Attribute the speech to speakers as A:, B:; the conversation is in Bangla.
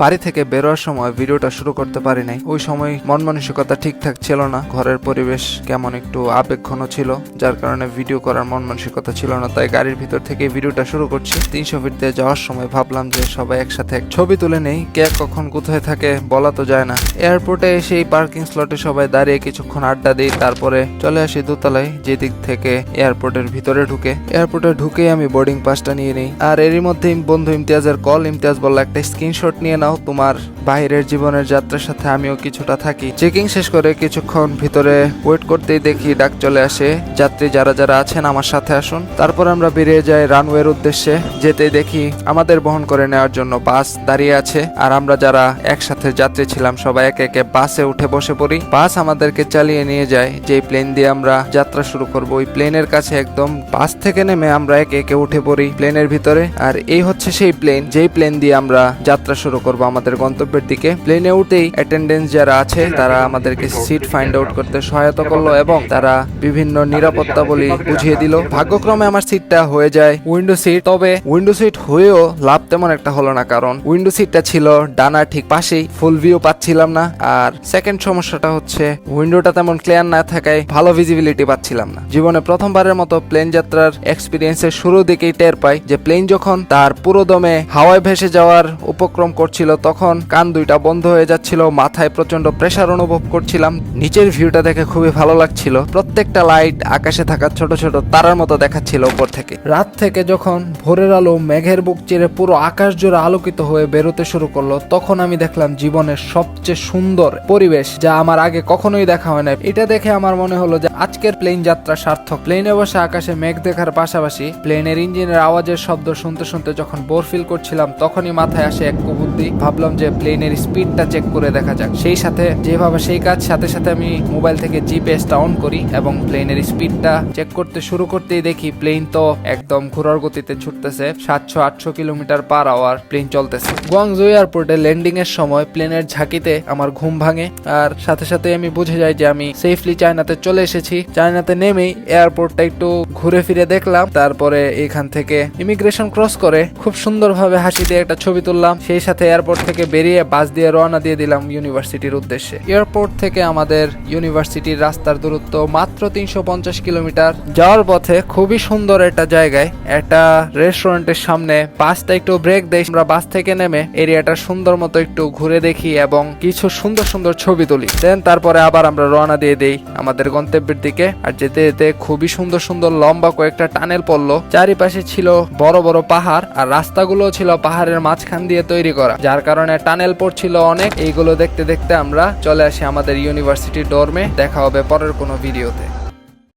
A: বাড়ি থেকে বেরোয়ার সময় ভিডিওটা শুরু করতে পারি নাই। ওই সময় মন মানসিকতা ঠিকঠাক ছিল না, ঘরের পরিবেশ কেমন একটু আবেগঘন ছিল, যার কারণে ভিডিও করার মন মানসিকতা ছিল না। তাই গাড়ির ভিতর থেকে ভিডিওটা শুরু করছি। 300 ফিট দিয়ে যাওয়ার সময় ভাবলাম যে সবাই একসাথে এক ছবি তুলে নেই, কে কখন কোথায় থাকে বলা তো যায় না। এয়ারপোর্টে এসে পার্কিং স্লটে সবাই দাঁড়িয়ে কিছুক্ষণ আড্ডা দিই, তারপরে চলে আসি দোতলায়, যেদিক থেকে এয়ারপোর্টের ভিতরে ঢুকে। এয়ারপোর্টে ঢুকে আমি বোর্ডিং পাসটা নিয়ে নিই। আর এরই মধ্যে বন্ধু ইমতিয়াজের কল। ইমতিয়াজ বলল একটা স্ক্রিনশট নিয়ে নাও, তোমার বাইরের জীবনের যাত্রার সাথে আমিও কিছুটা থাকি। চেকিং শেষ করে কিছুক্ষণ ভিতরে ওয়েট করতেই দেখি ডাক চলে আসে, যাত্রী যারা যারা আছেন আমার সাথে আসুন। তারপর আমরা বেরিয়ে যাই রানওয়ের উদ্দেশ্যে। যেতেই দেখি আমাদের বহন করে নেওয়ার জন্য বাস দাঁড়িয়ে আছে, আর আমরা যারা একসাথে যাত্রী ছিলাম সবাই একে একে বাসে উঠে বসে পড়ি। বাস আমাদেরকে চালিয়ে নিয়ে যায় যে প্লেন দিয়ে আমরা যাত্রা শুরু করব। ওই প্লেনের কাছে একদম বাস থেকে নেমে আমরা একে একে উঠে পড়ি প্লেনের ভিতরে। আর এই হচ্ছে সেই প্লেন, যেই প্লেন দিয়ে আমরা যাত্রা শুরু করব আমাদের গন্তব্যের দিকে। প্লেনে উঠেই অ্যাটেন্ডেন্স যারা আছে তারা আমাদেরকে সিট ফাইন্ড আউট করতে সহায়তা করলো এবং তারা বিভিন্ন নিরাপত্তা বলি বুঝিয়ে দিল। ভাগ্যক্রমে আমার সিটটা হয়ে যায় উইন্ডো সিট। তবে উইন্ডো সিট হয়েও লাভ তেমন একটা হলো না, কারণ উইন্ডো সিটটা ছিল ডানার ঠিক পাশেই, ফুল ভিউ পাচ্ছিলাম না। আর সেকেন্ড সমস্যাটা হচ্ছে উইন্ডোটা তেমন ক্লিয়ার না থাকায় ভালো ভিজিবিলিটি পাচ্ছিলাম না। জীবনে প্রথমবারের মতো প্লেন যাত্রার এক্সপিরিয়েন্সের শুরু দিকেই টের পাই যে প্লেন যখন তার পুরো দমে হাওয়ায় ভেসে যাওয়ার উপক্রম করছিল তখন কান দুইটা বন্ধ হয়ে যাচ্ছিল, মাথায় প্রচন্ড প্রেসার অনুভব করছিলাম। নিচের ভিউটা দেখে খুবই ভালো লাগছিল, প্রত্যেকটা লাইট আকাশে থাকা ছোট ছোট তারার মতো দেখাচ্ছিল উপর থেকে। রাত থেকে যখন ভোরের আলো মেঘের বুক চিরে পুরো আকাশ জুড়ে আলোকিত হয়ে বেরোতে শুরু করলো, তখন আমি দেখলাম জীবনের সবচেয়ে সুন্দর পরিবেশ, যা আমার আগে কখনোই দেখা হয় না। এটা দেখে আমার মনে হলো যে আজকের প্লেন যাত্রা সার্থক। প্লেনে বসে আকাশে মেঘ দেখার পাশাপাশি প্লেনের ইঞ্জিনের আওয়াজের শব্দ শুনতে শুনতে যখন বোর ফিল করছিলাম, তখনই মাথায় আসে এক কুবুদ্ধি। ভাবলাম যে প্লেনের স্পিডটা চেক করে দেখা যাক। সেই সাথে যেভাবে সেই কাজ, সাথে সাথে আমি মোবাইল থেকে জিপিএসটা অন করি এবং প্লেনের স্পিডটা চেক করতে শুরু করতেই দেখি প্লেন তো একদম ঘোড়ার গতিতে ছুটতেছে, 700-800 কিলোমিটার পার আওয়ার প্লেন চলতেছে। গুয়াংজু এয়ারপোর্টে ল্যান্ডিং এর সময় প্লেনের ঝাঁকিতে আমার ঘুম ভাঙে, আর সাথে সাথে আমি বুঝে যাই যে আমি সেফলি চায়নাতে চলে এসেছি। চায়নাতে নেমেই এয়ারপোর্টটা একটু ঘুরে ফিরে দেখলাম, তারপরে এখান থেকে ইমিগ্রেশন ক্রস করে খুব সুন্দরভাবে হাসি দিয়ে একটা ছবি তুললাম। সেই সাথে এয়ারপোর্ট থেকে বেরিয়ে বাস দিয়ে রওনা দিয়ে দিলাম ইউনিভার্সিটির উদ্দেশ্যে। এয়ারপোর্ট থেকে আমাদের ইউনিভার্সিটির রাস্তার দূরত্ব মাত্র 350 কিলোমিটার। যাওয়ার পথে খুবই সুন্দর একটা জায়গায় একটা রেস্টুরেন্টের সামনে বাসটা একটু ব্রেক দেয়। আমরা বাস থেকে নেমে এরিয়াটা সুন্দর মতো একটু ঘুরে দেখি এবং কিছু সুন্দর সুন্দর ছবি তুলি। দেন তারপরে আবার আমরা রওনা দিয়ে দেই আমাদের গন্তব্যের দিকে। আর যেতে যেতে খুবই সুন্দর সুন্দর লম্বা কয়েকটা টানেল পড়লো। চারিপাশে ছিল বড় বড় পাহাড়, আর রাস্তাগুলো ছিল পাহাড়ের মাঝখান দিয়ে তৈরি করা, যার কারণে টানেল পড়ছিল অনেক। এইগুলো দেখতে দেখতে আমরা চলে আসি আমাদের ইউনিভার্সিটি ডর্মে। দেখা হবে পরের কোনো ভিডিওতে।